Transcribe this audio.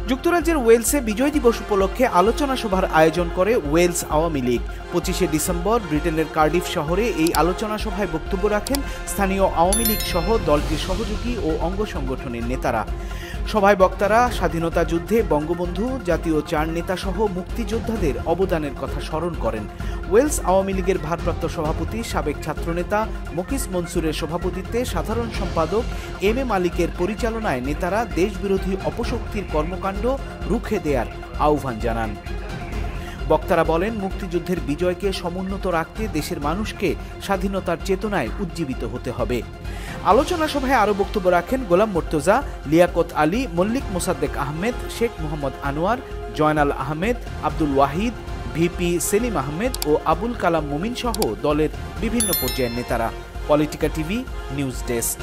যুক্তরাজ্যের ওয়েলসে বিজয় দিবস উপলক্ষে আলোচনা সভার আয়োজন করে ওয়েলস আওয়ামী লীগ। 25শে ডিসেম্বর ব্রিটেনের কার্ডিফ শহরে এই আলোচনা সভায় বক্তব্য রাখেন স্থানীয় আওয়ামী লীগ সহ দলটির সহযোগী ও অঙ্গ সংগঠনের নেতারা। সভায় বক্তারা স্বাধীনতা যুদ্ধে বঙ্গবন্ধু, জাতীয় 4 নেতা সহ মুক্তিযোদ্ধাদের অবদানের কথা স্মরণ করেন। ওয়েলস আওয়ামী লীগের ভারপ্রাপ্ত সভাপতি, সাবেক ছাত্রনেতা মকিস মনসুরের সভাপতিত্বে সাধারণ সম্পাদক এম এ মালিকের পরিচালনায় নেতারা দেশবিরোধী অপশক্তির কর্মকাণ্ড রুখে দেয়ার আহ্বান জানান। বক্তারা বলেন, মুক্তিযুদ্ধের বিজয়কে সমুন্নত রাখতে দেশের মানুষকে স্বাধীনতার চেতনায় উজ্জীবিত হতে হবে। আলোচনা সভায় আরও বক্তব্য রাখেন গোলাম মুর্তজা, লিয়াকত আলী, মল্লিক মোসাদ্দেক আহমেদ, শেখ মোহাম্মদ আনোয়ার, জয়নাল আহমেদ, আব্দুল ওয়াহিদ, ভিপি সেলিম আহমেদ ও আবুল কালাম মুমিন সহ দলের বিভিন্ন পর্যায়ের নেতারা। Politika TV news desk.